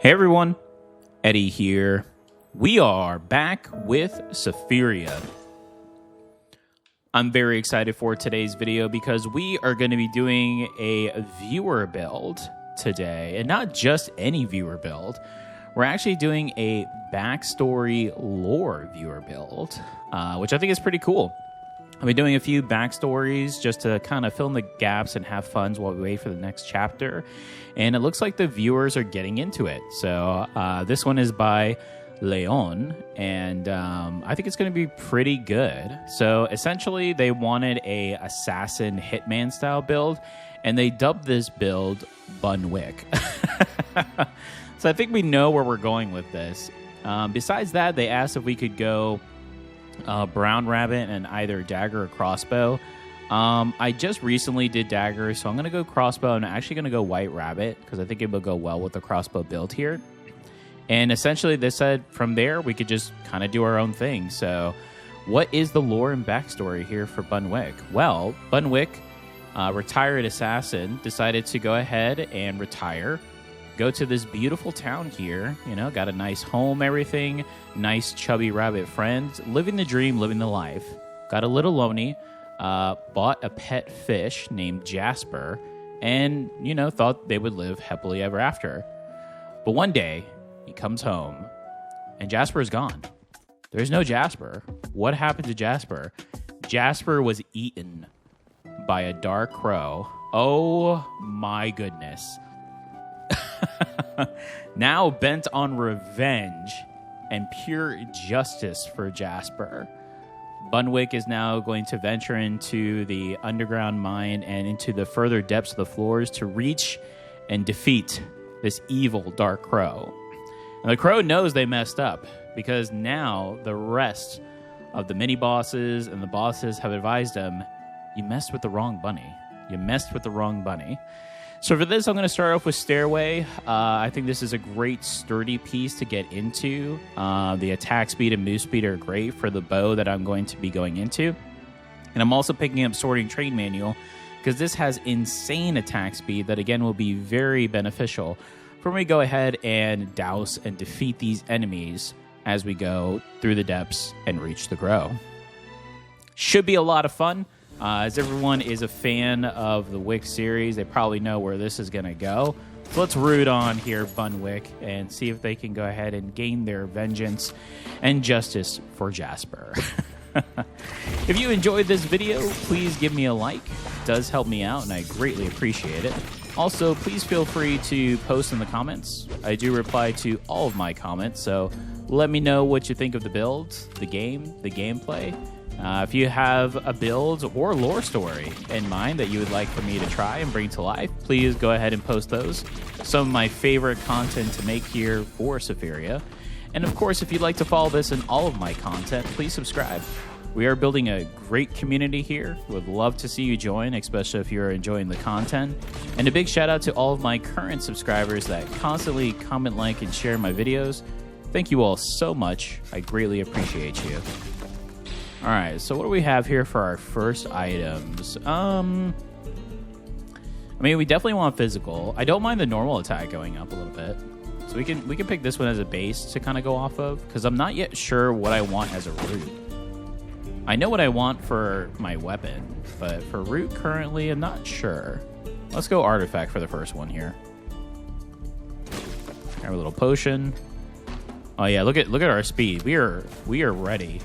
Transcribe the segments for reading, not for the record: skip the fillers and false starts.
Hey everyone, Eddie here. We are back with Sephiria. I'm very excited for today's video because we are going to be doing a viewer build today. And not just any viewer build. We're actually doing a backstory lore viewer build, which I think is pretty cool. I'll be doing a few backstories just to kind of fill in the gaps and have fun while we wait for the next chapter. And it looks like the viewers are getting into it. So this one is by Leon, and I think it's going to be pretty good. So essentially, they wanted a assassin hitman style build, and they dubbed this build Bun Wick. So I think we know where we're going with this. Besides that, they asked if we could go brown rabbit and either dagger or crossbow. I just recently did dagger, so I'm going to go crossbow, and I'm actually going to go white rabbit because I think it will go well with the crossbow build here. And essentially, they said from there, we could just kind of do our own thing. So what is the lore and backstory here for Bun Wick? Well, Bun Wick, retired assassin, decided to go ahead and retire, go to this beautiful town here, you know, got a nice home, everything, nice chubby rabbit friends, living the dream, living the life, got a little lonely, bought a pet fish named Jasper, and, you know, thought they would live happily ever after. But one day, he comes home, and Jasper is gone. There's no Jasper. What happened to Jasper? Jasper was eaten by a dark crow. Oh my goodness. Now bent on revenge and pure justice for Jasper, Bun Wick is now going to venture into the underground mine and into the further depths of the floors to reach and defeat this evil dark crow. And the crow knows they messed up because now the rest of the mini-bosses and the bosses have advised him, you messed with the wrong bunny. You messed with the wrong bunny. So for this, I'm going to start off with Stairway. I think this is a great sturdy piece to get into. The attack speed and move speed are great for the bow that I'm going to be going into. And I'm also picking up Sorting Trade Manual because this has insane attack speed that, again, will be very beneficial for when we go ahead and douse and defeat these enemies as we go through the depths and reach the grow. Should be a lot of fun. As everyone is a fan of the Wick series, they probably know where this is going to go. So let's root on here, Bun Wick, and see if they can go ahead and gain their vengeance and justice for Jasper. If you enjoyed this video, please give me a like. It does help me out, and I greatly appreciate it. Also, please feel free to post in the comments. I do reply to all of my comments, so let me know what you think of the build, the game, the gameplay. If you have a build or lore story in mind that you would like for me to try and bring to life, please go ahead and post those. Some of my favorite content to make here for Sephiria. And of course, if you'd like to follow this and all of my content, please subscribe. We are building a great community here. Would love to see you join, especially if you're enjoying the content. And a big shout out to all of my current subscribers that constantly comment, like, and share my videos. Thank you all so much. I greatly appreciate you. All right, so what do we have here for our first items? I mean, we definitely want physical. I don't mind the normal attack going up a little bit. So we can pick this one as a base to kind of go off of, because I'm not yet sure what I want as a root. I know what I want for my weapon, but for root currently, I'm not sure. Let's go artifact for the first one here. Have a little potion. Oh yeah, look at our speed. We are ready.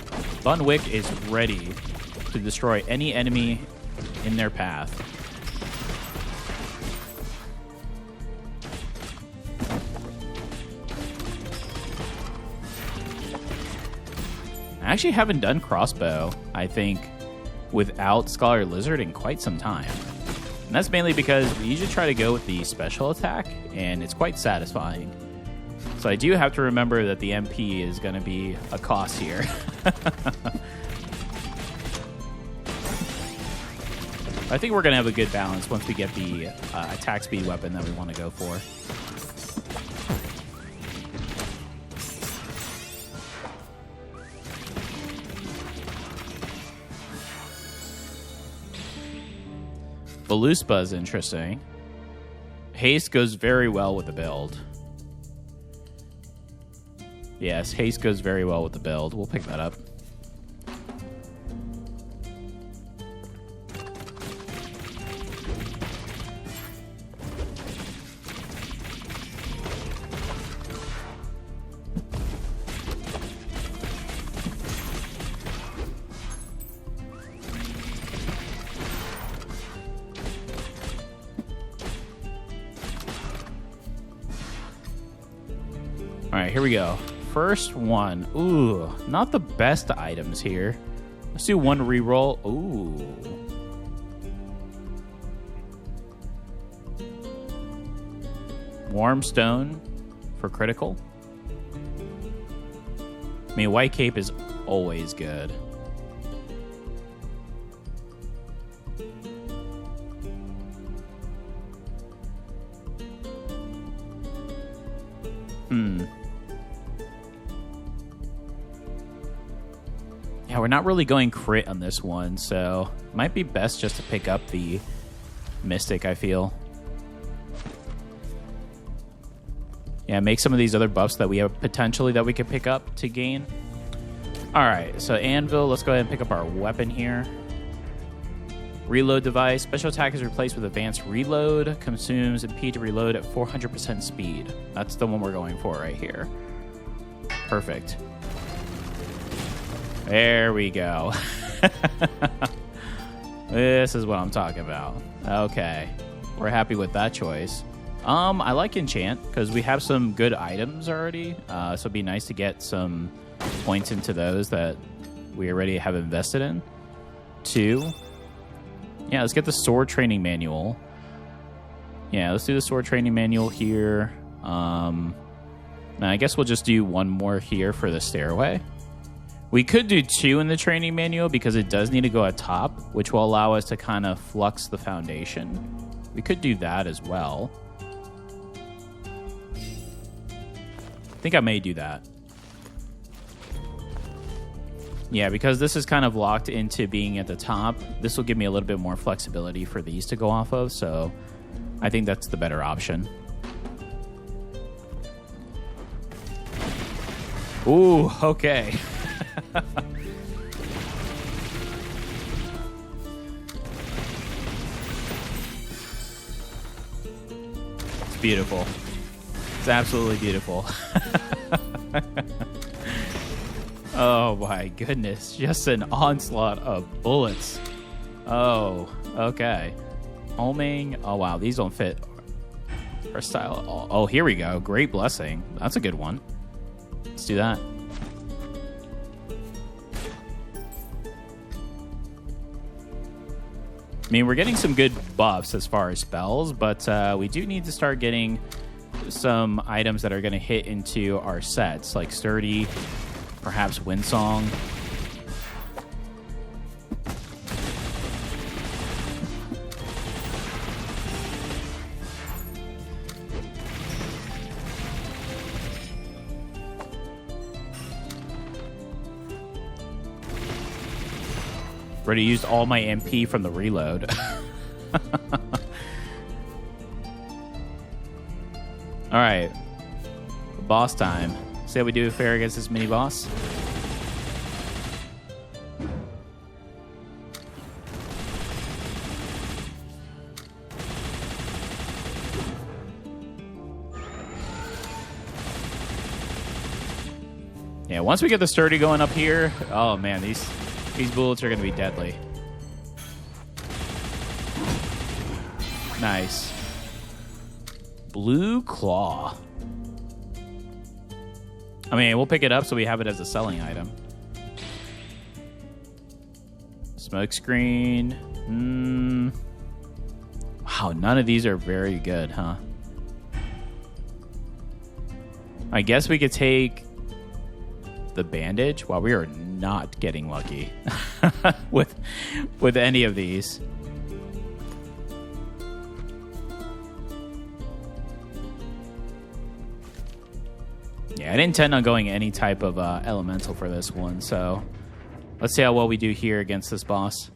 Bun Wick is ready to destroy any enemy in their path. I actually haven't done crossbow, I think, without Scholar Lizard in quite some time. And that's mainly because we usually try to go with the special attack, and it's quite satisfying. So I do have to remember that the MP is going to be a cost here. I think we're going to have a good balance once we get the attack speed weapon that we want to go for. Beluspa is interesting. Haste goes very well with the build. Yes, haste goes very well with the build. We'll pick that up. All right, here we go. First one. Ooh, not the best items here. Let's do one reroll. Ooh. Warm stone for critical. I mean, white cape is always good. Yeah, we're not really going crit on this one, so it might be best just to pick up the Mystic, I feel. Yeah, make some of these other buffs that we have potentially that we could pick up to gain. Alright, so Anvil, let's go ahead and pick up our weapon here. Reload device. Special attack is replaced with advanced reload. Consumes MP to reload at 400% speed. That's the one we're going for right here. Perfect. There we go. This is what I'm talking about. Okay. We're happy with that choice. I like enchant because we have some good items already. So it'd be nice to get some points into those that we already have invested in. 2. Yeah, let's get the sword training manual. Yeah, let's do the sword training manual here. Now I guess we'll just do one more here for the stairway. We could do 2 in the training manual because it does need to go at top, which will allow us to kind of flux the foundation. We could do that as well. I think I may do that. Yeah, because this is kind of locked into being at the top. This will give me a little bit more flexibility for these to go off of, so I think that's the better option. Ooh, okay. It's beautiful. It's absolutely beautiful. Oh my goodness, just an onslaught of bullets. Oh, okay. Homing. Oh wow, these don't fit our style. Oh, here we go. Great blessing. That's a good one. Let's do that. I mean, we're getting some good buffs as far as spells, but we do need to start getting some items that are going to hit into our sets, like Sturdy, perhaps Windsong. Already used all my MP from the reload. Alright. Boss time. See how we do fair against this mini boss? Yeah, once we get the sturdy going up here, oh man, these bullets are going to be deadly. Nice. Blue Claw. I mean, we'll pick it up so we have it as a selling item. Smoke screen. Wow, none of these are very good, huh? I guess we could take the bandage. Wow, we are not getting lucky with any of these. Yeah, I didn't intend on going any type of elemental for this one, so let's see how well we do here against this boss.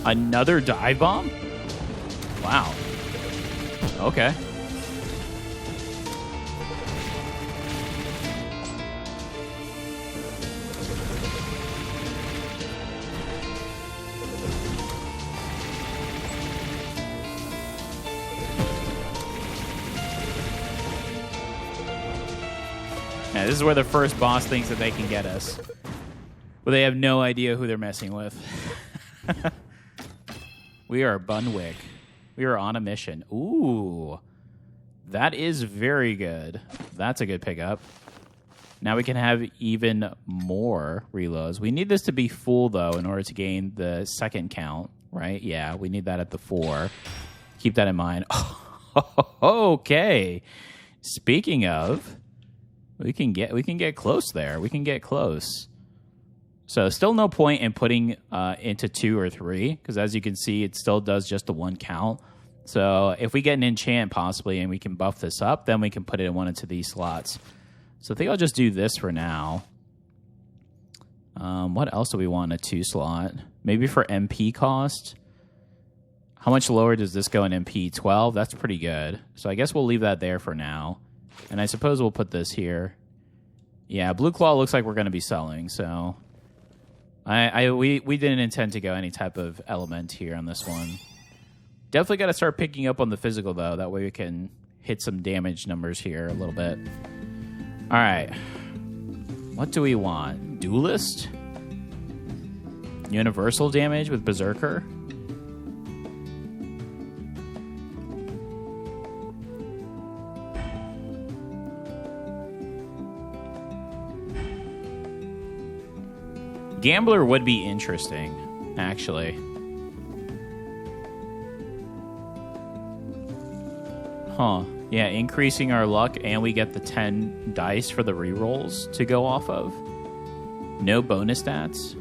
Another dive bomb? Wow. Okay. Yeah, this is where the first boss thinks that they can get us. But they have no idea who they're messing with. We are Bun Wick. We are on a mission. Ooh. That is very good. That's a good pickup. Now we can have even more reloads. We need this to be full, though, in order to gain the second count, right? Yeah, we need that at the 4. Keep that in mind. Okay. Speaking of, we can get close there. We can get close. So still no point in putting into 2 or 3, because as you can see, it still does just the 1 count. So if we get an enchant possibly and we can buff this up, then we can put it in one into these slots. So I think I'll just do this for now. What else do we want in a 2 slot? Maybe for MP cost. How much lower does this go in MP? 12? That's pretty good. So I guess we'll leave that there for now. And I suppose we'll put this here. Yeah, Blue Claw looks like we're going to be selling, so... We didn't intend to go any type of element here on this one. Definitely got to start picking up on the physical, though. That way we can hit some damage numbers here a little bit. All right. What do we want? Duelist? Universal damage with Berserker? Gambler would be interesting, actually. Huh. Yeah, increasing our luck, and we get the 10 dice for the rerolls to go off of. No bonus stats.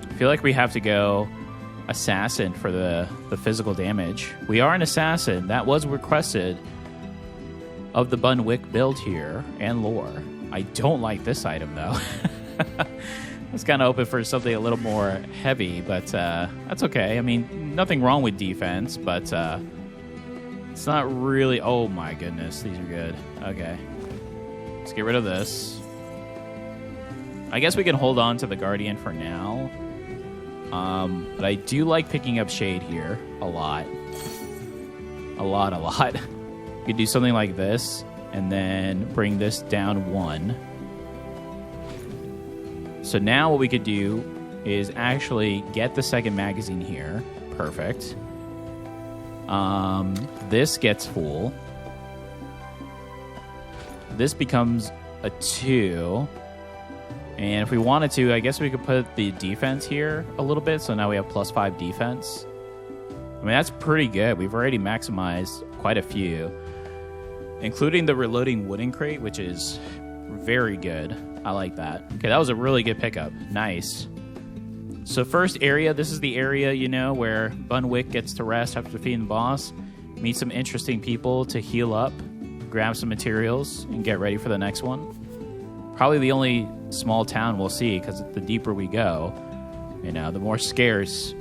I feel like we have to go assassin for the physical damage. We are an assassin. That was requested of the Bun Wick build here and lore. I don't like this item, though. It's kind of open for something a little more heavy, but that's okay. I mean, nothing wrong with defense, but it's not really... Oh, my goodness. These are good. Okay. Let's get rid of this. I guess we can hold on to the Guardian for now. But I do like picking up Shade here a lot. A lot. You could do something like this, and then bring this down 1. So now what we could do is actually get the second magazine here. Perfect. This gets full. This becomes a 2. And if we wanted to, I guess we could put the defense here a little bit. So now we have +5 defense. I mean, that's pretty good. We've already maximized quite a few, including the reloading wooden crate, which is very good. I like that. Okay, that was a really good pickup. Nice. So first area, this is the area, you know, where Bun Wick gets to rest after defeating the boss. Meet some interesting people to heal up, grab some materials, and get ready for the next one. Probably the only small town we'll see, because the deeper we go, you know, the more scarce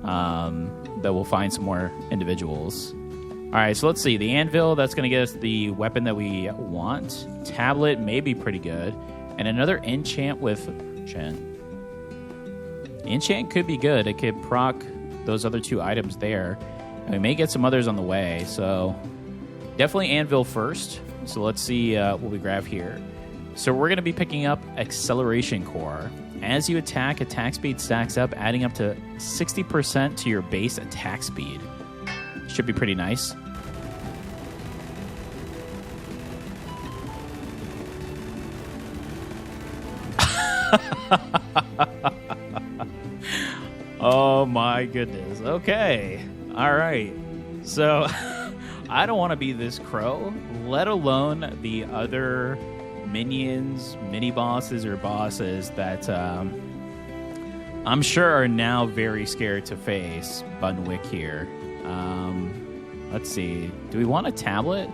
that we'll find some more individuals. All right, so let's see. The anvil, that's going to get us the weapon that we want. Tablet may be pretty good. And another enchant with... Enchant could be good. It could proc those other 2 items there. And we may get some others on the way, so definitely anvil first. So let's see what we grab here. So we're going to be picking up Acceleration Core. As you attack speed stacks up, adding up to 60% to your base attack speed. Should be pretty nice. Oh my goodness. Okay. All right. So I don't want to be this crow, let alone the other minions, mini bosses, or bosses that I'm sure are now very scared to face Bun Wick here. Let's see. Do we want a tablet?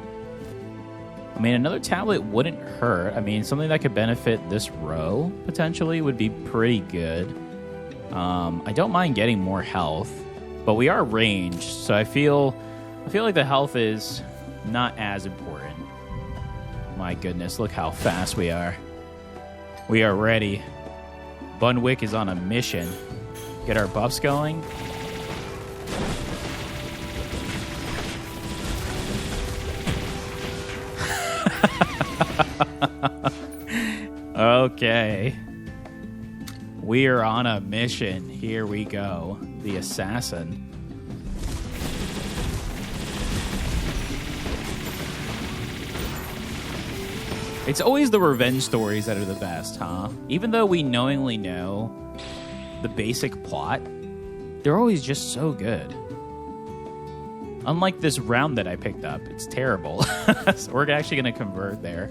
I mean, another tablet wouldn't hurt. I mean, something that could benefit this row, potentially, would be pretty good. I don't mind getting more health, but we are ranged, so I feel like the health is not as important. My goodness, look how fast we are. We are ready. Bun Wick is on a mission. Get our buffs going. Okay. We are on a mission. Here we go. The assassin. It's always the revenge stories that are the best, huh? Even though we knowingly know the basic plot, they're always just so good. Unlike this round that I picked up, it's terrible. So we're actually going to convert there.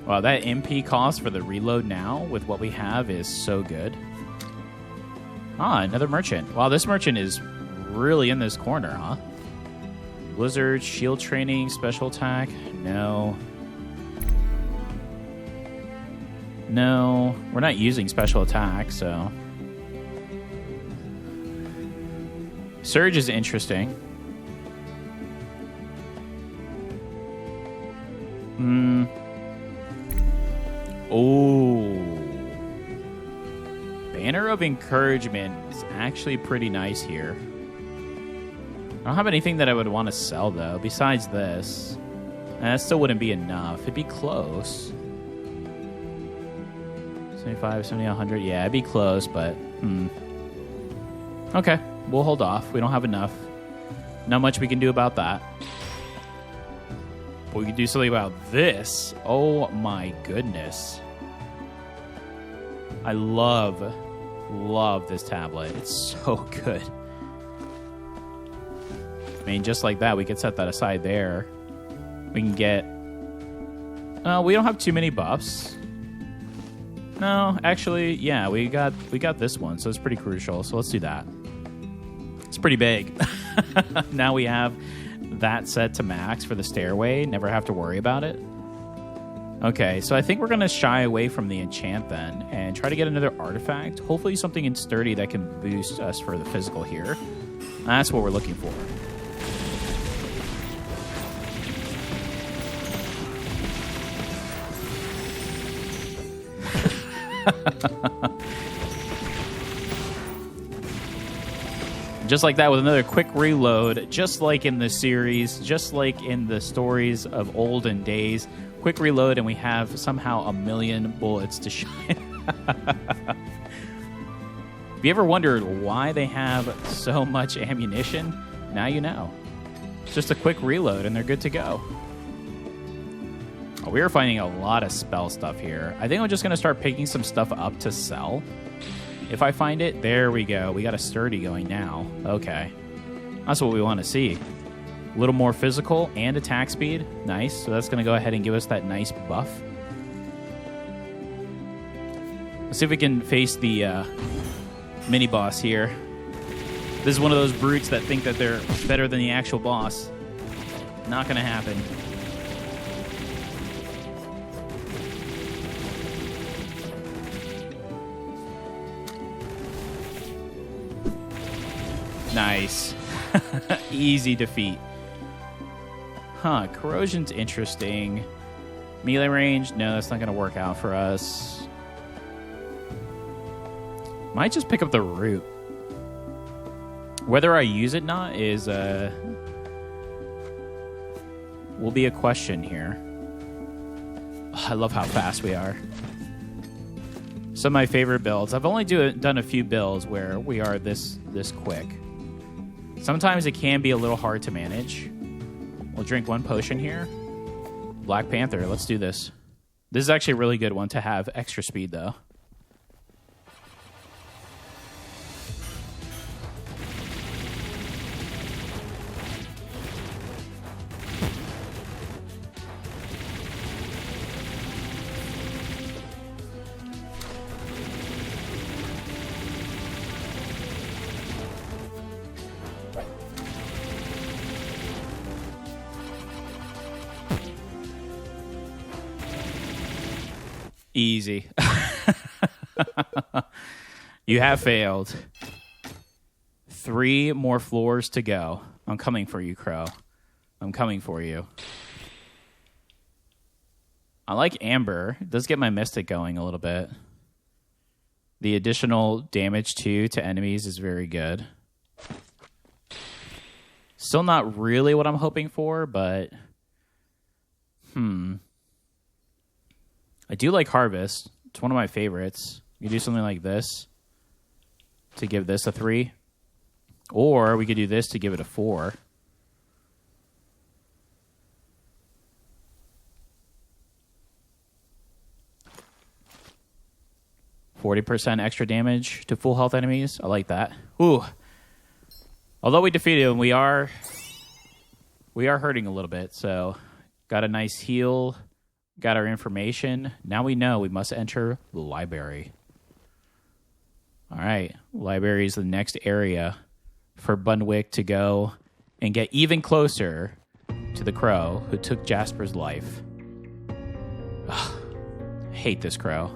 Wow, that MP cost for the reload now with what we have is so good. Ah, another merchant. Wow, this merchant is really in this corner, huh? Blizzard, shield training, special attack. No. No, we're not using special attack, so. Surge is interesting. Oh. Banner of Encouragement is actually pretty nice here. I don't have anything that I would want to sell, though, besides this. And that still wouldn't be enough. It'd be close. 75, 70, 100. Yeah, it'd be close, but... Okay, we'll hold off. We don't have enough. Not much we can do about that. But we can do something about this. Oh my goodness. I love this tablet. It's so good. I mean, just like that, we could set that aside there. We can get... we don't have too many buffs. No, actually, yeah, we got this one, so it's pretty crucial. So let's do that. It's pretty big. Now we have that set to max for the stairway. Never have to worry about it. Okay, so I think we're going to shy away from the enchant then and try to get another artifact. Hopefully something in sturdy that can boost us for the physical here. That's what we're looking for. Just like that with another quick reload, just like in the series, just like in the stories of olden days. Quick reload and we have somehow 1,000,000 bullets to shine. Have you ever wondered why they have so much ammunition? Now you know. It's just a quick reload and they're good to go. Oh, we are finding a lot of spell stuff here. I think I'm just going to start picking some stuff up to sell. If I find it, there we go. We got a sturdy going now. Okay. That's what we want to see. A little more physical and attack speed. Nice. So that's going to go ahead and give us that nice buff. Let's see if we can face the mini boss here. This is one of those brutes that think that they're better than the actual boss. Not going to happen. Nice. Easy defeat. Huh, corrosion's interesting. Melee range? No, that's not going to work out for us. Might just pick up the root. Whether I use it or not is will be a question here. Oh, I love how fast we are. Some of my favorite builds. I've only done a few builds where we are this quick. Sometimes it can be a little hard to manage. We'll drink one potion here. Black Panther, let's do this. This is actually a really good one to have extra speed, though. Easy. You have failed. 3 more floors to go. I'm coming for you, Crow. I'm coming for you. I like Amber. It does get my Mystic going a little bit. The additional damage, too, to enemies is very good. Still not really what I'm hoping for, but... I do like Harvest. It's one of my favorites. You could do something like this to give this a 3. Or we could do this to give it a 4. %, extra damage to full health enemies. I like that. Ooh. Although we defeated him, we are hurting a little bit. So got a nice heal. Got our information. Now we know we must enter the library. All right. Library is the next area for Bun Wick to go and get even closer to the crow who took Jasper's life. Ugh, I hate this crow.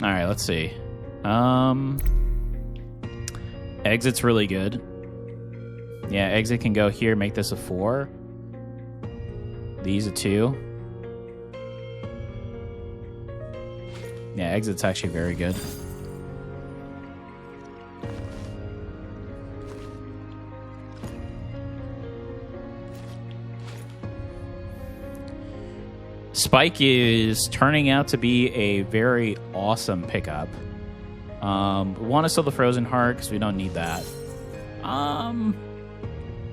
All right, let's see. Exit's really good. Yeah, exit can go here, make this a 4. These a 2. Yeah, exit's actually very good. Spike is turning out to be a very awesome pickup. We want to sell the Frozen Heart because we don't need that. I'm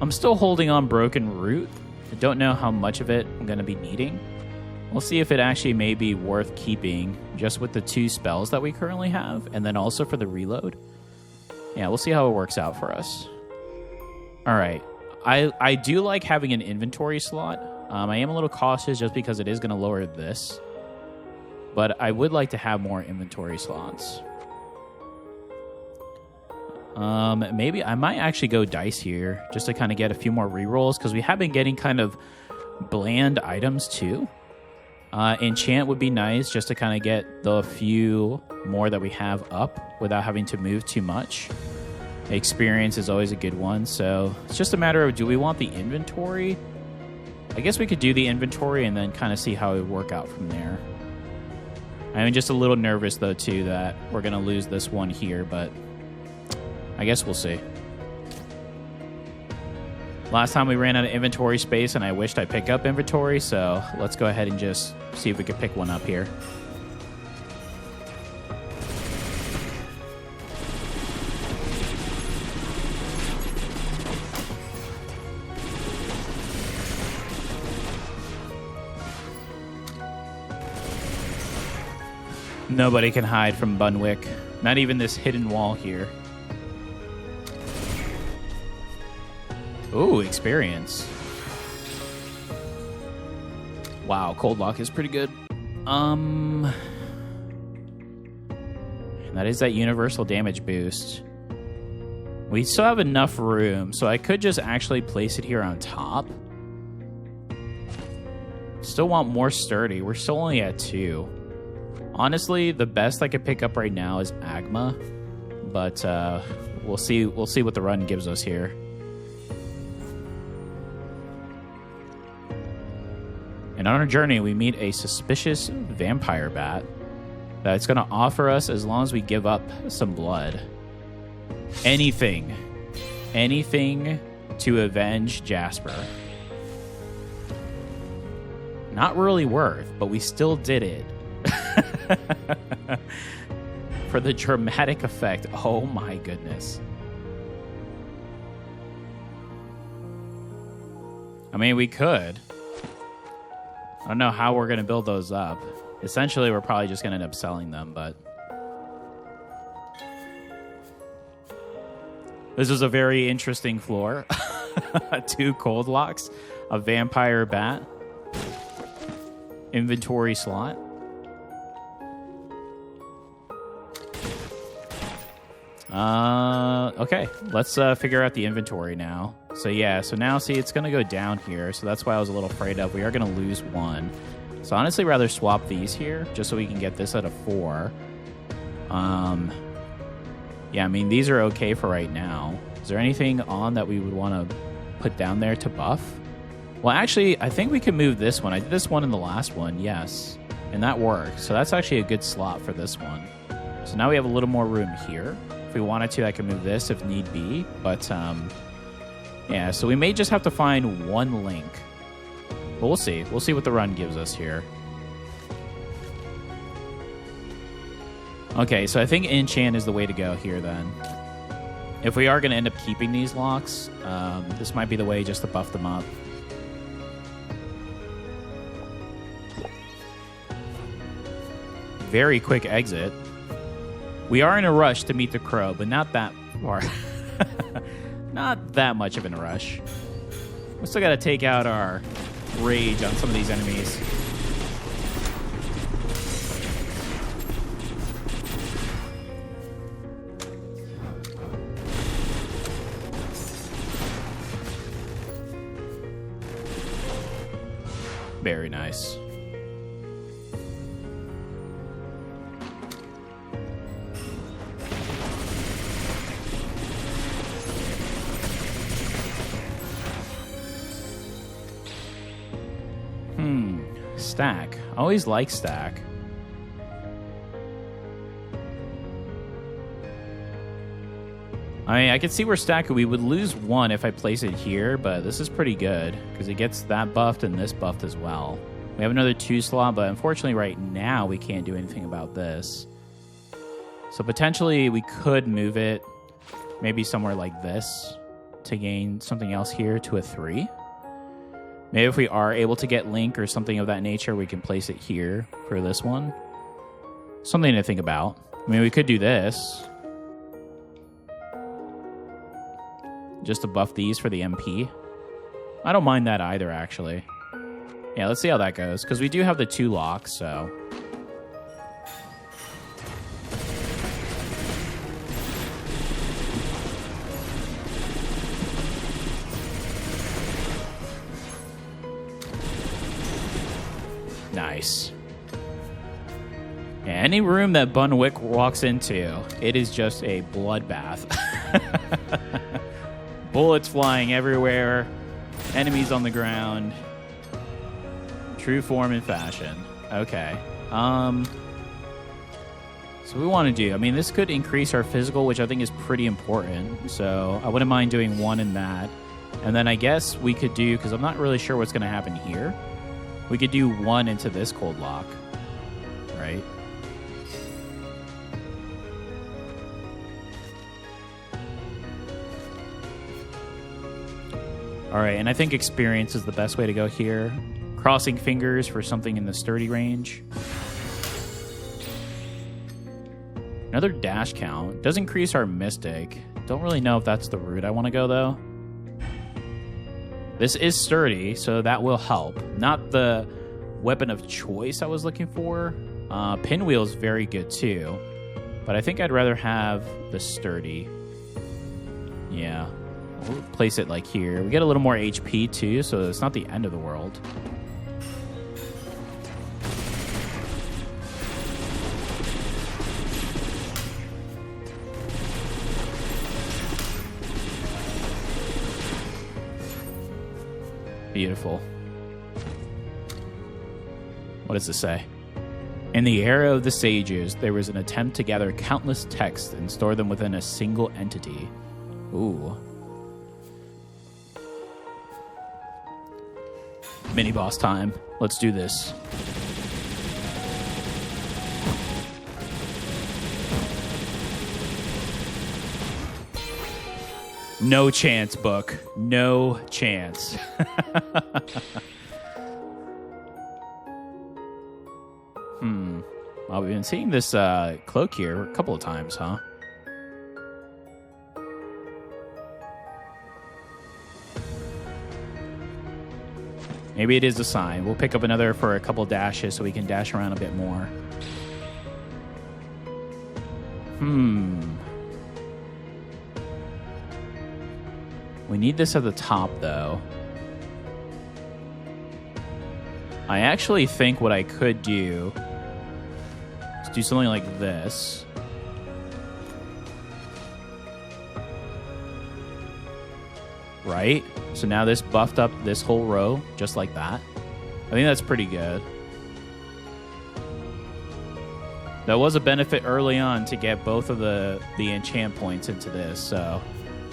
still holding on Broken Root. I don't know how much of it I'm going to be needing. We'll see if it actually may be worth keeping just with the 2 spells that we currently have, and then also for the reload. Yeah, we'll see how it works out for us. All right. I do like having an inventory slot. I am a little cautious just because it is going to lower this. But I would like to have more inventory slots. Maybe I might actually go dice here just to kind of get a few more rerolls because we have been getting kind of bland items too. Enchant would be nice just to kind of get the few more that we have up without having to move too much. Experience is always a good one, so it's just a matter of do we want the inventory? I guess we could do the inventory and then kind of see how it would work out from there. I'm just a little nervous though too that we're going to lose this one here, but I guess we'll see. Last time we ran out of inventory space and I wished I picked up inventory, so let's go ahead and just see if we could pick one up here. Nobody can hide from Bun Wick. Not even this hidden wall here. Ooh, experience. Wow, Cold Lock is pretty good. That is that universal damage boost. We still have enough room, so I could just actually place it here on top. Still want more sturdy. We're still only at 2. Honestly, the best I could pick up right now is Agma, but we'll see what the run gives us here. And on our journey, we meet a suspicious vampire bat that's going to offer us as long as we give up some blood. Anything to avenge Jasper. Not really worth, but we still did it. For the dramatic effect. Oh my goodness. I mean, we could. I don't know how we're going to build those up. Essentially, we're probably just going to end up selling them, but... This is a very interesting floor. 2 cold locks, a vampire bat, inventory slot. Okay, let's figure out the inventory now. So yeah, so now see it's going to go down here, so that's why I was a little afraid of. We are going to lose 1. So honestly, rather swap these here just so we can get this at a 4. Yeah, I mean, these are okay for right now. Is there anything on that we would want to put down there to buff? Well, actually, I think we could move this one. I did this one in the last one, yes. And that worked. So that's actually a good slot for this one. So now we have a little more room here. If we wanted to, I could move this if need be. But, yeah, so we may just have to find one link. But we'll see. We'll see what the run gives us here. Okay, so I think enchant is the way to go here then. If we are going to end up keeping these locks, this might be the way just to buff them up. Very quick exit. We are in a rush to meet the crow, but not that far. Not that much of a rush. We still got to take out our rage on some of these enemies. Very nice. Stack. I always like stack. I can see where stack we would lose 1 if I place it here, but this is pretty good because it gets that buffed and this buffed as well. We have another 2 slot, but unfortunately right now we can't do anything about this. So potentially we could move it maybe somewhere like this to gain something else here to a 3. Maybe if we are able to get Link or something of that nature, we can place it here for this one. Something to think about. I mean, we could do this. Just to buff these for the MP. I don't mind that either, actually. Yeah, let's see how that goes. Because we do have the 2 locks, so... Nice. Yeah, any room that Bun Wick walks into, it is just a bloodbath. Bullets flying everywhere, enemies on the ground. True form and fashion. Okay. So we want to do, I mean, this could increase our physical, which I think is pretty important. So I wouldn't mind doing 1 in that. And then I guess we could do, because I'm not really sure what's going to happen here. We could do 1 into this cold lock, right? All right, and I think experience is the best way to go here. Crossing fingers for something in the sturdy range. Another dash count. Does increase our mystic. Don't really know if that's the route I want to go, though. This is sturdy, so that will help. Not the weapon of choice I was looking for. Pinwheel is very good too, but I think I'd rather have the sturdy. Yeah, we'll place it like here. We get a little more HP too, so it's not the end of the world. Beautiful. What does this say? In the era of the sages, there was an attempt to gather countless texts and store them within a single entity. Ooh. Mini boss time. Let's do this. No chance, book. No chance. Well, we've been seeing this cloak here a couple of times, huh? Maybe it is a sign. We'll pick up another for a couple dashes so we can dash around a bit more. We need this at the top, though. I actually think what I could do is do something like this. Right? So now this buffed up this whole row, just like that. I think that's pretty good. That was a benefit early on to get both of the enchant points into this, so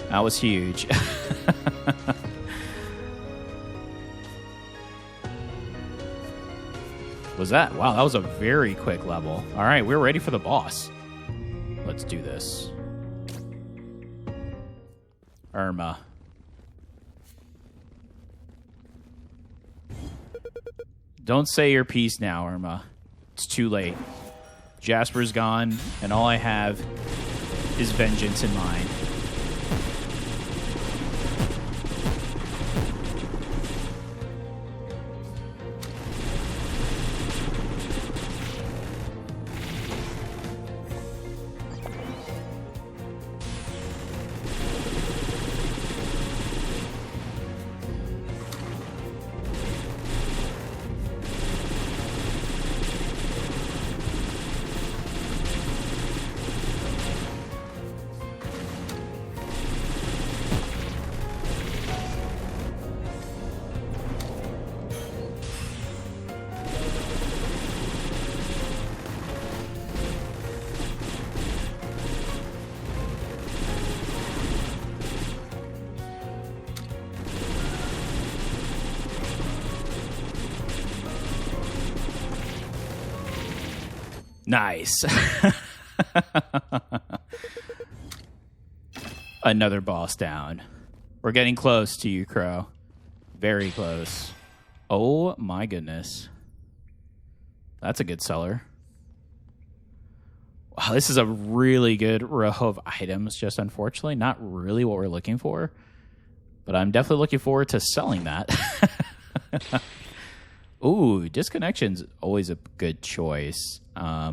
that was huge. Was that? Wow, that was a very quick level. All right, we're ready for the boss. Let's do this. Irma. Don't say your piece now, Irma. It's too late. Jasper's gone, and all I have is vengeance in mind. Nice. Another boss down. We're getting close to you, Crow. Very close. Oh my goodness. That's a good seller. Wow, this is a really good row of items, just unfortunately not really what we're looking for. But I'm definitely looking forward to selling that. Ooh, disconnection's always a good choice. I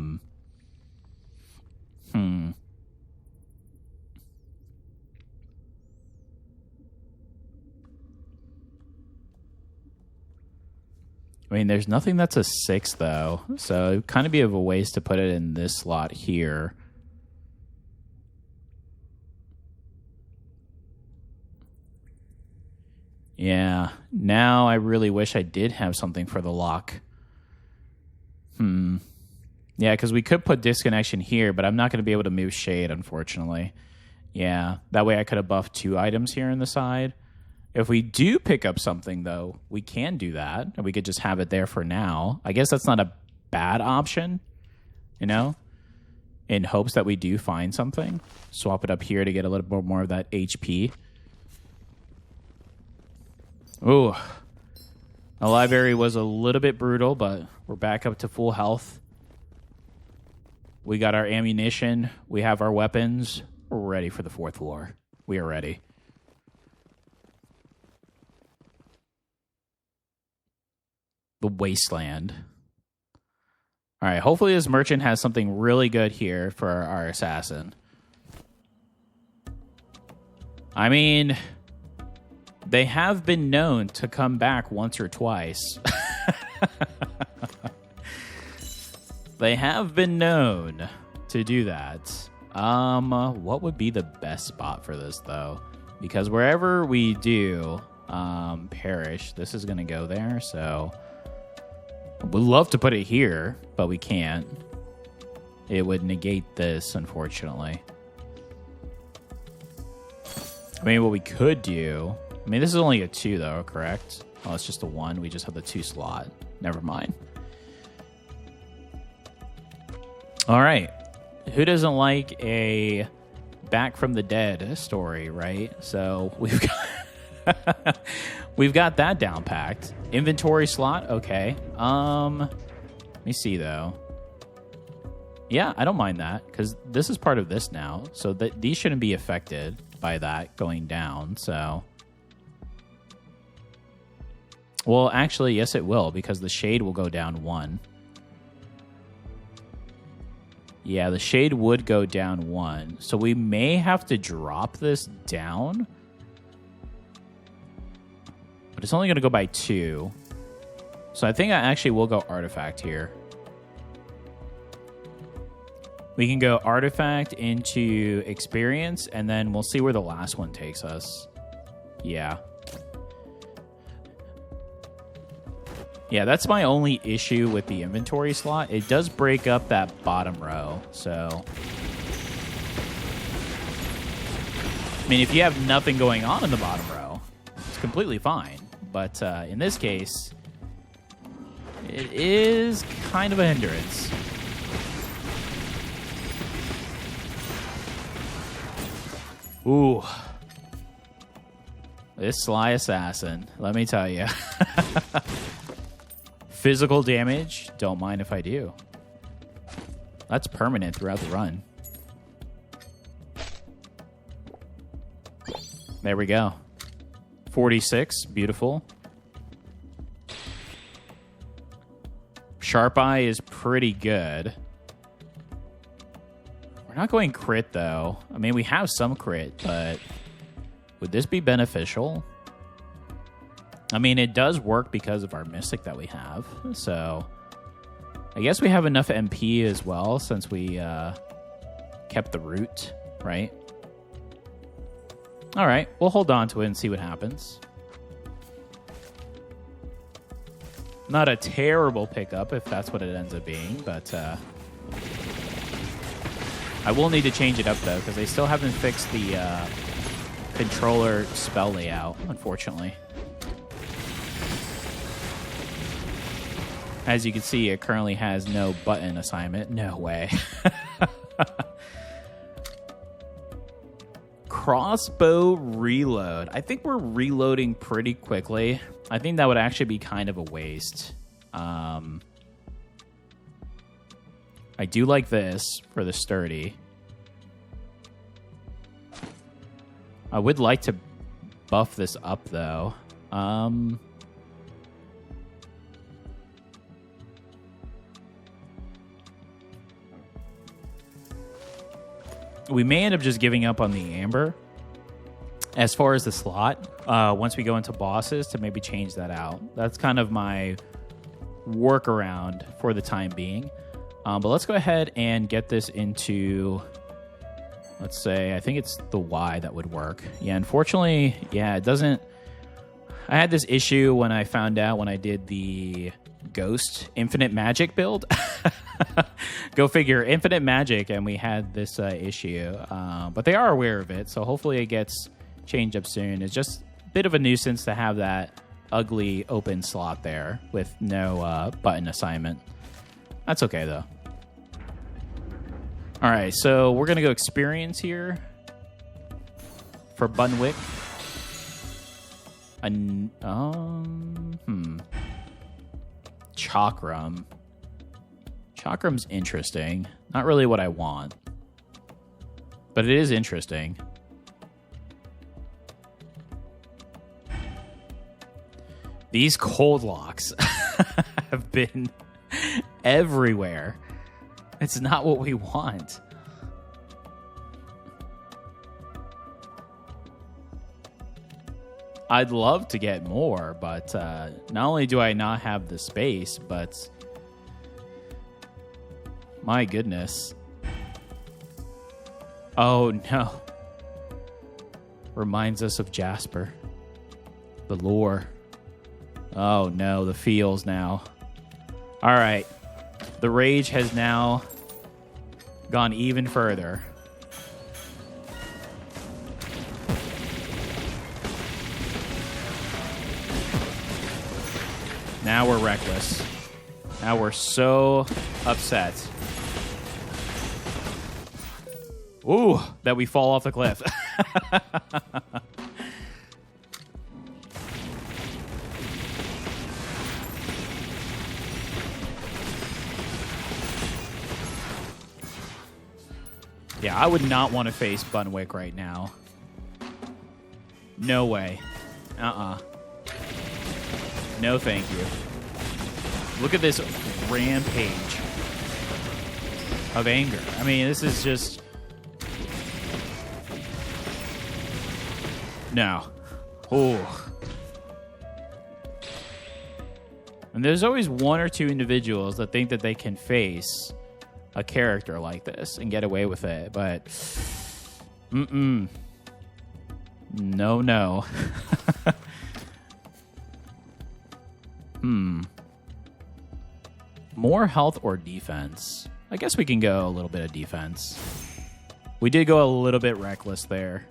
mean, there's nothing that's a 6, though. So it would kind of be of a waste to put it in this slot here. Yeah. Now I really wish I did have something for the lock. Yeah, because we could put disconnection here, but I'm not going to be able to move shade, unfortunately. Yeah. That way I could have buffed 2 items here on the side. If we do pick up something, though, we can do that. And we could just have it there for now. I guess that's not a bad option, you know, in hopes that we do find something. Swap it up here to get a little bit more of that HP. Ooh. The library was a little bit brutal, but we're back up to full health. We got our ammunition. We have our weapons. We're ready for the 4th floor. We are ready. The Wasteland. All right, hopefully this merchant has something really good here for our assassin. I mean, they have been known to come back once or twice. They have been known to do that. What would be the best spot for this, though? Because wherever we do perish, this is going to go there, so... We'd love to put it here, but we can't. It would negate this, unfortunately. I mean, what we could do... I mean, this is only a 2, though, correct? Oh, it's just a 1. We just have the 2 slot. Never mind. All right. Who doesn't like a back from the dead story, right? So we've got... We've got that down packed. Inventory slot, okay. Let me see, though. Yeah, I don't mind that, because this is part of this now. So these shouldn't be affected by that going down, so... Well, actually, yes, it will, because the shade will go down 1. Yeah, the shade would go down 1. So we may have to drop this down... But it's only going to go by 2. So I think I actually will go artifact here. We can go artifact into experience, and then we'll see where the last one takes us. Yeah. Yeah, that's my only issue with the inventory slot. It does break up that bottom row, so... I mean, if you have nothing going on in the bottom row, it's completely fine. But in this case, it is kind of a hindrance. Ooh. This Sly Assassin, let me tell you. Physical damage, don't mind if I do. That's permanent throughout the run. There we go. 46, beautiful. Sharp Eye is pretty good. We're not going crit, though. I mean, we have some crit, but would this be beneficial? I mean, it does work because of our Mystic that we have. So, I guess we have enough MP as well since we kept the root, right? All right, we'll hold on to it and see what happens. Not a terrible pickup if that's what it ends up being, but I will need to change it up, though, because they still haven't fixed the controller spell layout, unfortunately. As you can see, it currently has no button assignment. No way. Crossbow reload. I think we're reloading pretty quickly. I think that would actually be kind of a waste. I do like this for the sturdy. I would like to buff this up, though. We may end up just giving up on the amber as far as the slot once we go into bosses to maybe change that out. That's kind of my workaround for the time being. But let's go ahead and get this into, let's say, I think it's the Y that would work. Yeah, unfortunately, yeah, it doesn't. I had this issue when I found out when I did the Ghost Infinite Magic build. Go figure, Infinite Magic, and we had this issue. But they are aware of it, so hopefully it gets changed up soon. It's just a bit of a nuisance to have that ugly open slot there with no button assignment. That's okay, though. All right, so we're going to go experience here for Bun Wick. Chakram. Chakram's interesting. Not really what I want. But it is interesting. These cold locks have been everywhere. It's not what we want. I'd love to get more, but not only do I not have the space, but my goodness. Oh, no. Reminds us of Jasper. The lore. Oh, no, the feels now. All right. The rage has now gone even further. Now we're reckless. Now we're so upset. Ooh, that we fall off the cliff. Yeah, I would not want to face Bun Wick right now. No way. No, thank you. Look at this rampage of anger. I mean, this is just... No. Oh. And there's always one or two individuals that think that they can face a character like this and get away with it, but no. More health or defense? I guess we can go a little bit of defense. We did go a little bit reckless there.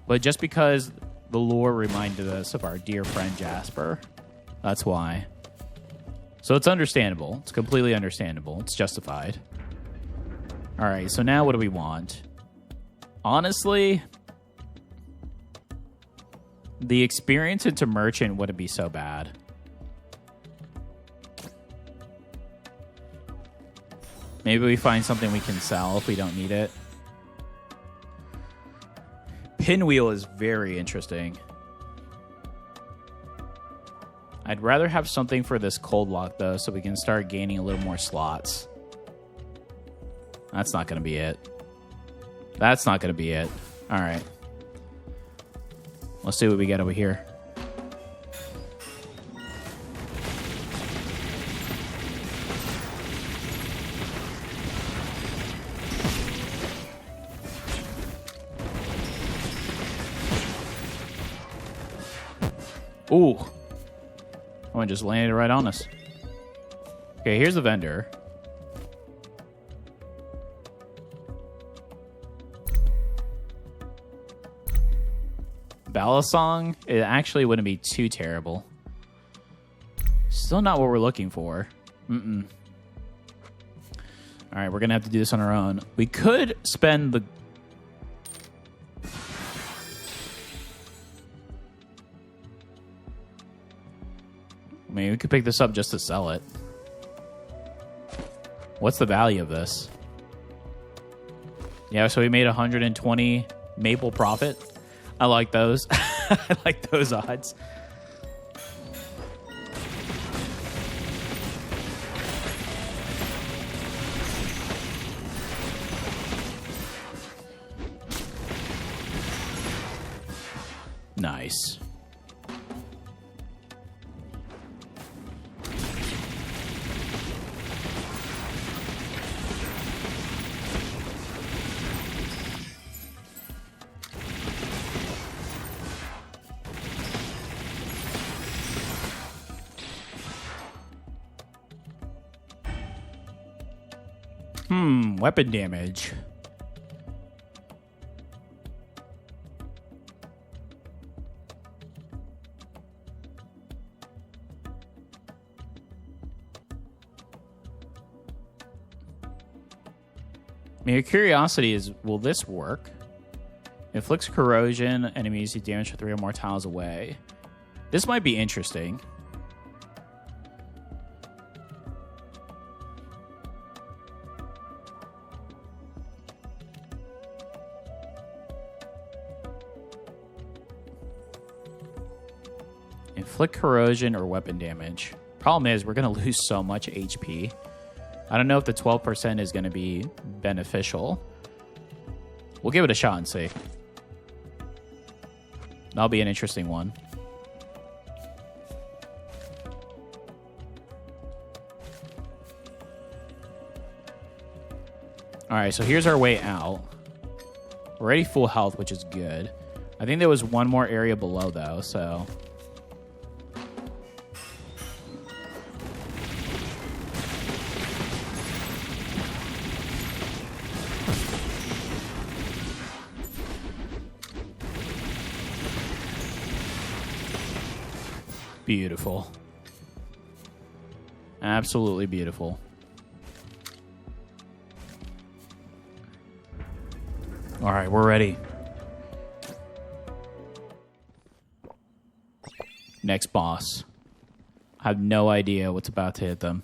But just because the lore reminded us of our dear friend Jasper, that's why. So it's understandable. It's completely understandable. It's justified. All right, so now what do we want? Honestly, the experience into merchant wouldn't be so bad. Maybe we find something we can sell if we don't need it. Pinwheel is very interesting. I'd rather have something for this cold lock, though, so we can start gaining a little more slots. That's not going to be it. That's not going to be it. All right. Let's see what we get over here. Ooh. One just landed right on us. Okay, here's the vendor. Balisong, it actually wouldn't be too terrible. Still not what we're looking for. All right, we're going to have to do this on our own. We could spend the... I mean, we could pick this up just to sell it. What's the value of this? Yeah, so we made 120 maple profit. I like those. I like those odds. Nice. Weapon damage. Your curiosity is, will this work? Inflicts corrosion, enemies do damage for 3 or more tiles away. This might be interesting. Inflict corrosion or weapon damage. Problem is, we're going to lose so much HP. I don't know if the 12% is going to be beneficial. We'll give it a shot and see. That'll be an interesting one. Alright, so here's our way out. We're already full health, which is good. I think there was one more area below, though, so... Beautiful. Absolutely beautiful. All right, we're ready. Next boss. I have no idea what's about to hit them.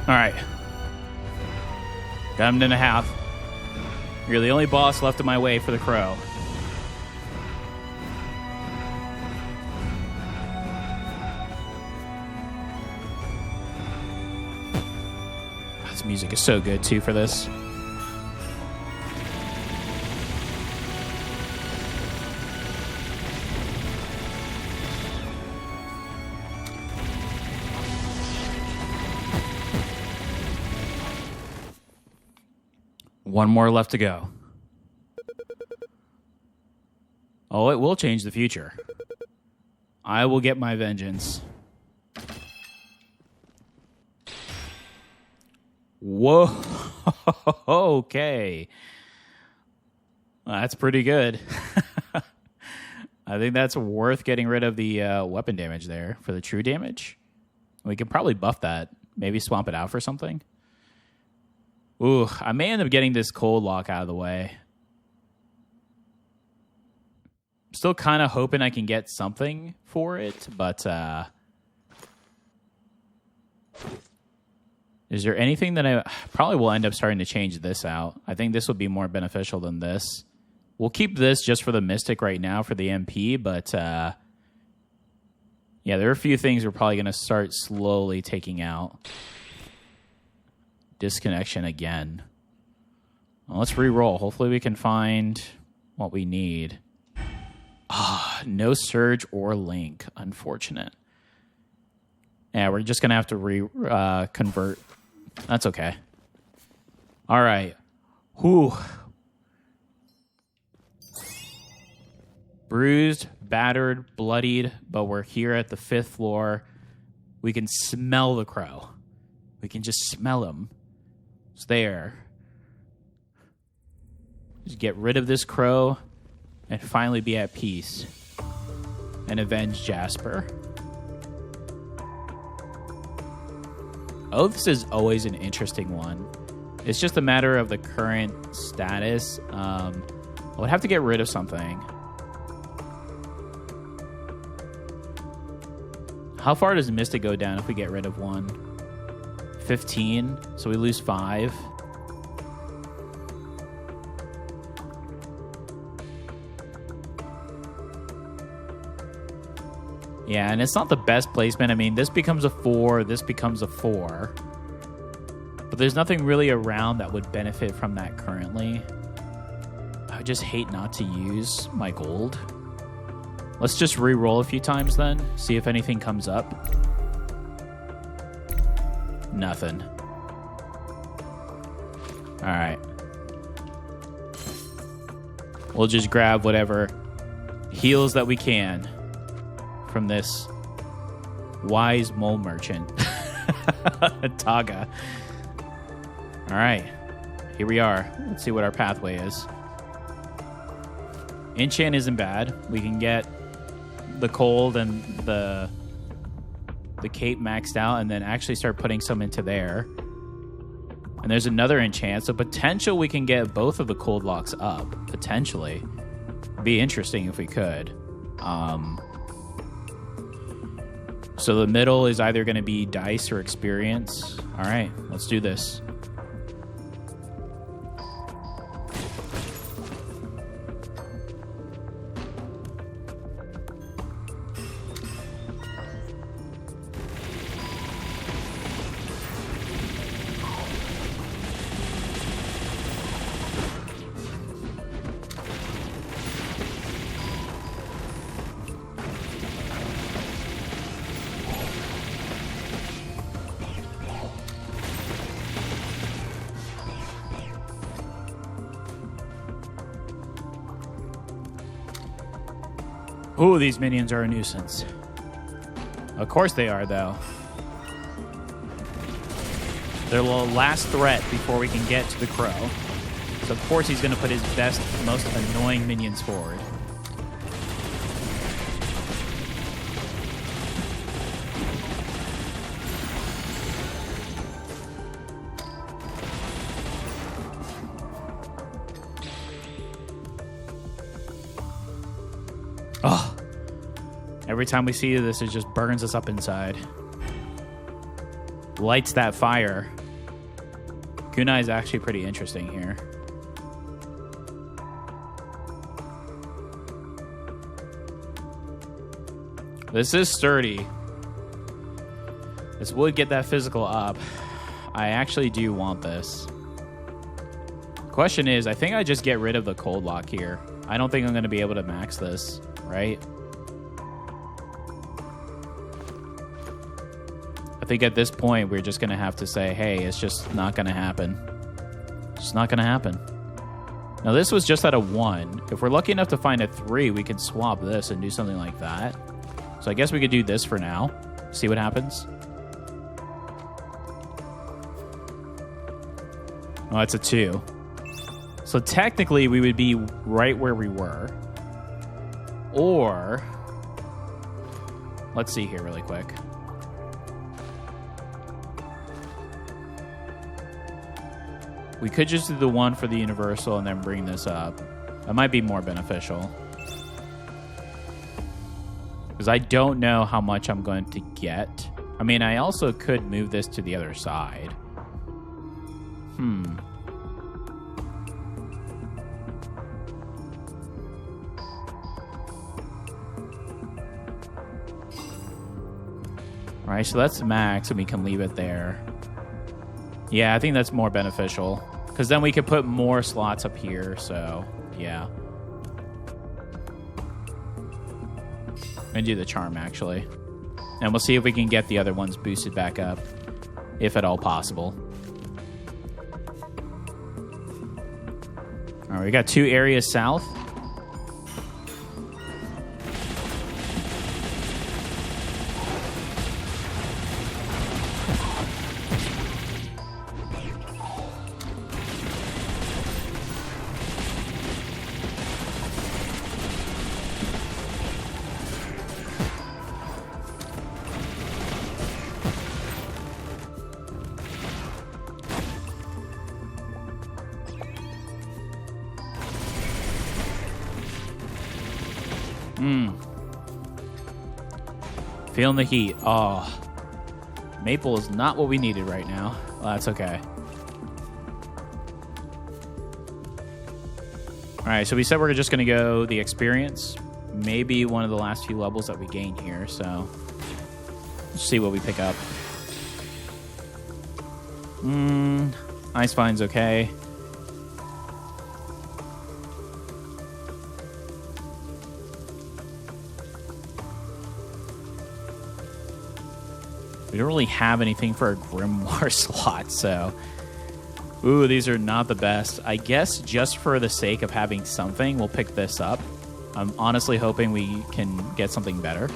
All right. Got him in a half. You're the only boss left in my way for the crow. This music is so good, too, for this. One more left to go. Oh, it will change the future. I will get my vengeance. Whoa. Okay. That's pretty good. I think that's worth getting rid of the weapon damage there for the true damage. We could probably buff that. Maybe swap it out for something. Ooh, I may end up getting this cold lock out of the way. Still kind of hoping I can get something for it, but is there anything that I probably will end up starting to change this out? I think this would be more beneficial than this. We'll keep this just for the Mystic right now for the MP, but yeah, there are a few things we're probably going to start slowly taking out. Disconnection again. Well, let's re-roll. Hopefully we can find what we need. No surge or link. Unfortunate. Yeah, we're just going to have to convert. That's okay. All right. Whew. Bruised, battered, bloodied, but we're here at the 5th floor. We can smell the crow. We can just smell him. It's there. Just get rid of this crow and finally be at peace and avenge Jasper. Oaths is always an interesting one. It's just a matter of the current status. I would have to get rid of something. How far does Mystic go down if we get rid of one? 15, so we lose 5. Yeah, and it's not the best placement. I mean, this becomes a 4, this becomes a 4. But there's nothing really around that would benefit from that currently. I would just hate not to use my gold. Let's just re-roll a few times then, see if anything comes up. Nothing. All right. We'll just grab whatever heals that we can from this wise mole merchant. Taga. All right. Here we are. Let's see what our pathway is. Enchant isn't bad. We can get the cold and the cape maxed out and then actually start putting some into there. And there's another enchant. So potential we can get both of the cold locks up. Potentially. Be interesting if we could. So the middle is either going to be dice or experience. All right, let's do this. Ooh, these minions are a nuisance. Of course they are, though. They're the last threat before we can get to the crow. So of course he's going to put his best, most annoying minions forward. Oh, every time we see this, it just burns us up inside. Lights that fire. Kunai is actually pretty interesting here. This is sturdy. This would get that physical up. I actually do want this. Question is, I think I just get rid of the cold lock here. I don't think I'm going to be able to max this, right? I think at this point, we're just going to have to say, hey, it's just not going to happen. It's just not going to happen. Now, this was just at a 1. If we're lucky enough to find a 3, we can swap this and do something like that. So I guess we could do this for now. See what happens. Oh, it's a 2. So technically, we would be right where we were. Or, let's see here really quick. We could just do the 1 for the universal and then bring this up. That might be more beneficial. Because I don't know how much I'm going to get. I mean, I also could move this to the other side. Alright, so that's max, and we can leave it there. Yeah, I think that's more beneficial. Because then we could put more slots up here, so, yeah. I'm going to do the charm, actually. And we'll see if we can get the other ones boosted back up. If at all possible. Alright, we got 2 areas south. Feeling the heat. Oh. Maple is not what we needed right now. Well, that's okay. Alright, so we said we're just going to go the experience. Maybe one of the last few levels that we gain here, so... let's see what we pick up. Ice Vine's okay. We don't really have anything for a Grimoire slot, so... ooh, these are not the best. I guess just for the sake of having something, we'll pick this up. I'm honestly hoping we can get something better.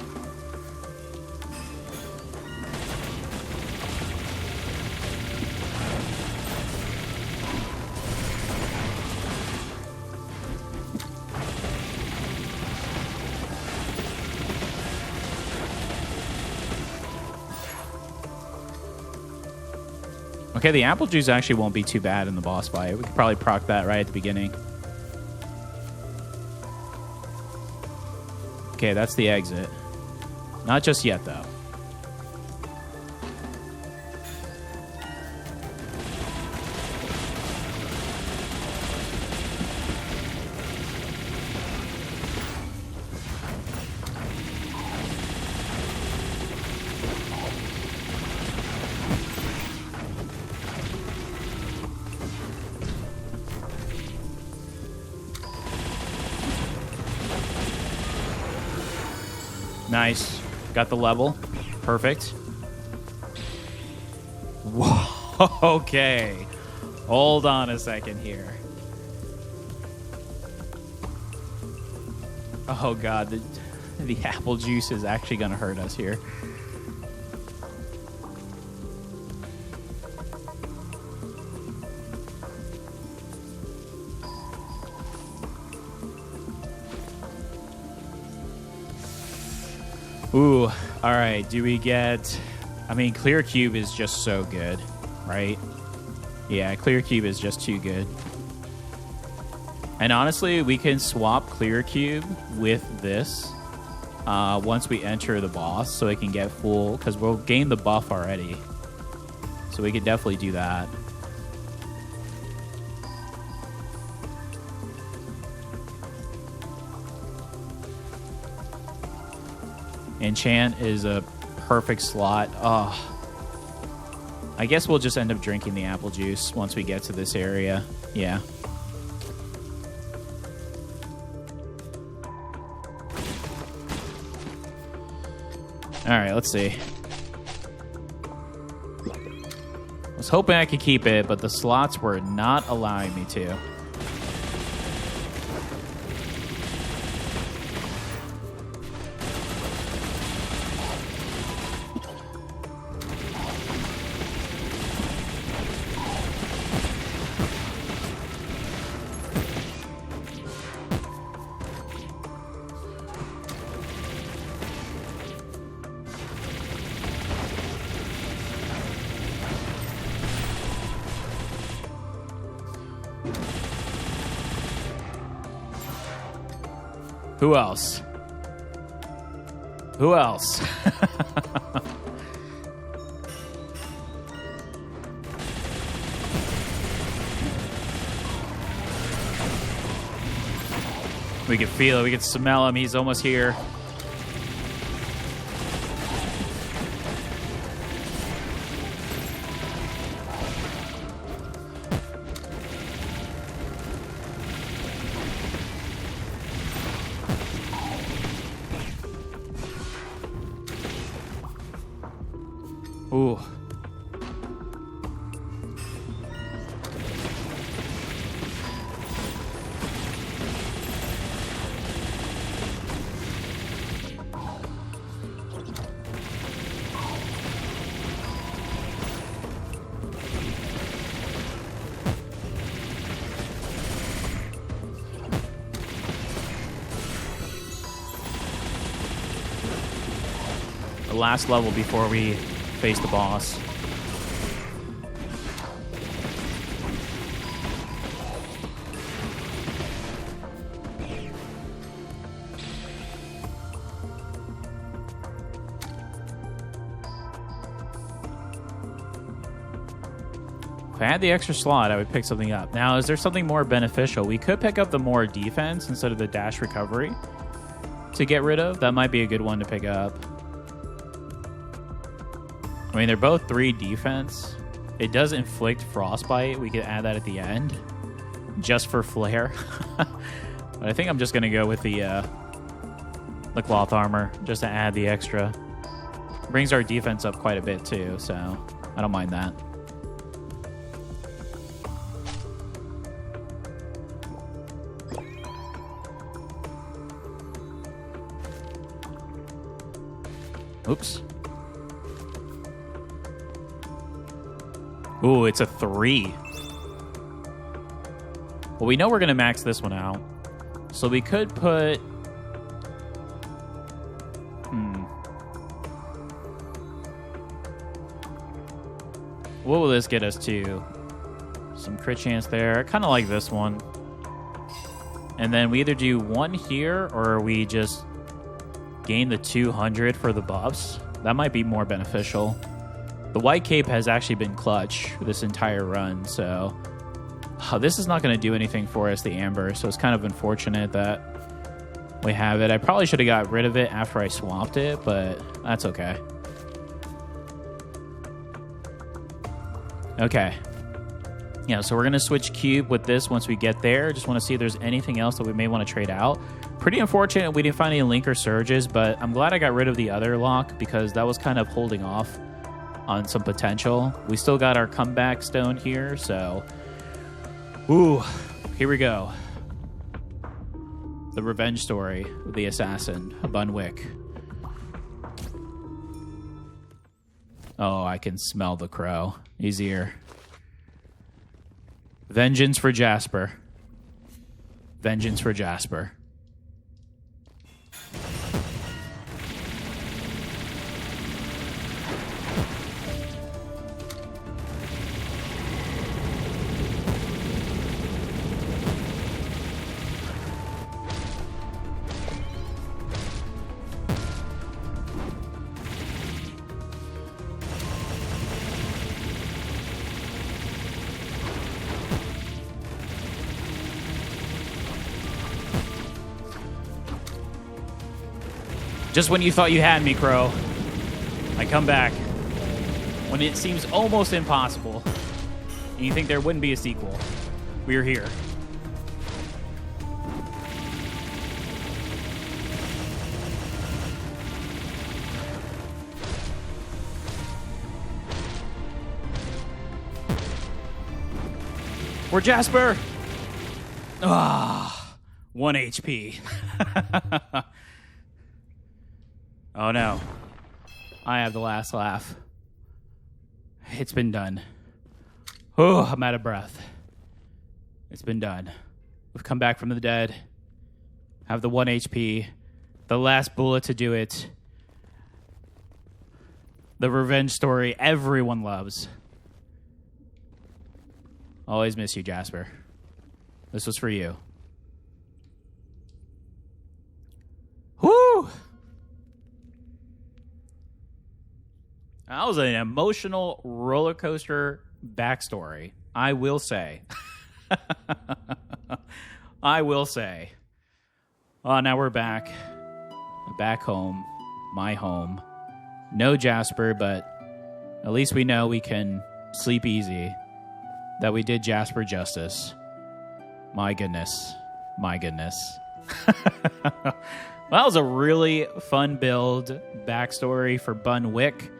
Okay, the apple juice actually won't be too bad in the boss fight. We could probably proc that right at the beginning. Okay, that's the exit. Not just yet, though. Nice. Got the level. Perfect. Whoa. Okay. Hold on a second here. Oh, God. The apple juice is actually going to hurt us here. Ooh, all right. Do we get... I mean, Clear Cube is just so good, right? Yeah, Clear Cube is just too good. And honestly, we can swap Clear Cube with this once we enter the boss so it can get full... because we'll gain the buff already. So we could definitely do that. Enchant is a perfect slot. Oh, I guess we'll just end up drinking the apple juice once we get to this area. Yeah. All right, let's see. I was hoping I could keep it, but the slots were not allowing me to. Who else? Who else? We can feel it. We can smell him. He's almost here. Ooh. The last level before we face the boss. If I had the extra slot, I would pick something up. Now, is there something more beneficial? We could pick up the more defense instead of the dash recovery to get rid of. That might be a good one to pick up. I mean, they're both 3 defense. It does inflict frostbite. We could add that at the end just for flair. But I think I'm just going to go with the cloth armor just to add the extra. Brings our defense up quite a bit too, so I don't mind that. Oops. Ooh, it's a 3. Well, we know we're going to max this one out. So we could put... What will this get us to? Some crit chance there. I kind of like this one. And then we either do 1 here or we just gain the 200 for the buffs. That might be more beneficial. The white cape has actually been clutch this entire run, so this is not going to do anything for us, the amber, so it's kind of unfortunate that we have it. I probably should have got rid of it after I swapped it, but that's okay. Okay. Yeah, so we're going to switch cube with this once we get there. Just want to see if there's anything else that we may want to trade out. Pretty unfortunate we didn't find any linker surges, but I'm glad I got rid of the other lock because that was kind of holding off on some potential. We still got our comeback stone here, so... Ooh, here we go. The revenge story of the assassin, Bun Wick. Oh, I can smell the crow. He's here. Vengeance for Jasper. Vengeance for Jasper. Just when you thought you had me, Crow, I come back. When it seems almost impossible, and you think there wouldn't be a sequel, we're here. We're Jasper! Ah, 1 HP. Oh no. I have the last laugh. It's been done. Oh, I'm out of breath. It's been done. We've come back from the dead. Have the 1 HP. The last bullet to do it. The revenge story everyone loves. Always miss you, Jasper. This was for you. Whoo! That was an emotional roller coaster backstory, I will say. I will say. Oh, now we're back. Back home. My home. No Jasper, but at least we know we can sleep easy. That we did Jasper justice. My goodness. My goodness. Well, that was a really fun build backstory for Bun Wick.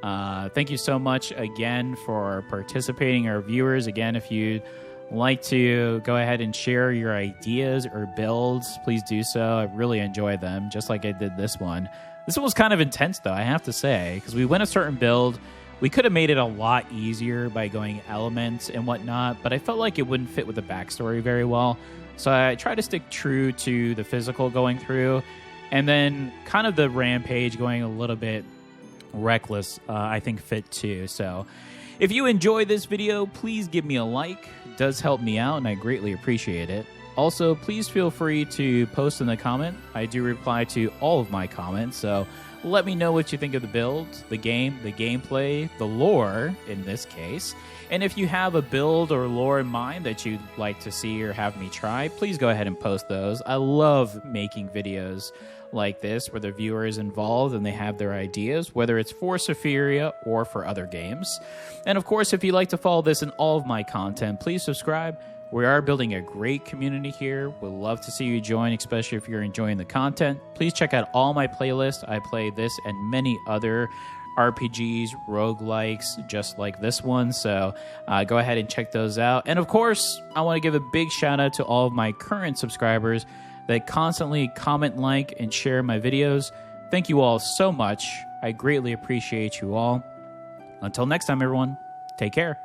Thank you so much again for participating, our viewers. Again, if you'd like to go ahead and share your ideas or builds, please do so. I really enjoy them, just like I did this one. This one was kind of intense, though, I have to say, because we went a certain build. We could have made it a lot easier by going elements and whatnot, but I felt like it wouldn't fit with the backstory very well. So I tried to stick true to the physical going through, and then kind of the rampage going a little bit reckless, I think fit too. So if you enjoyed this video, please give me a like. It does help me out, and I greatly appreciate it. Also, please feel free to post in the comment. I do reply to all of my comments, so let me know what you think of the build, the game, the gameplay, the lore in this case. And if you have a build or lore in mind that you'd like to see or have me try, please go ahead and post those. I love making videos like this where the viewer is involved and they have their ideas, whether it's for Sephiria or for other games. And of course, if you'd like to follow this in all of my content, please subscribe. We are building a great community here. We'd love to see you join, especially if you're enjoying the content. Please check out all my playlists. I play this and many other RPGs, roguelikes, just like this one. So go ahead and check those out. And of course, I want to give a big shout out to all of my current subscribers that constantly comment, like, and share my videos. Thank you all so much. I greatly appreciate you all. Until next time, everyone, take care.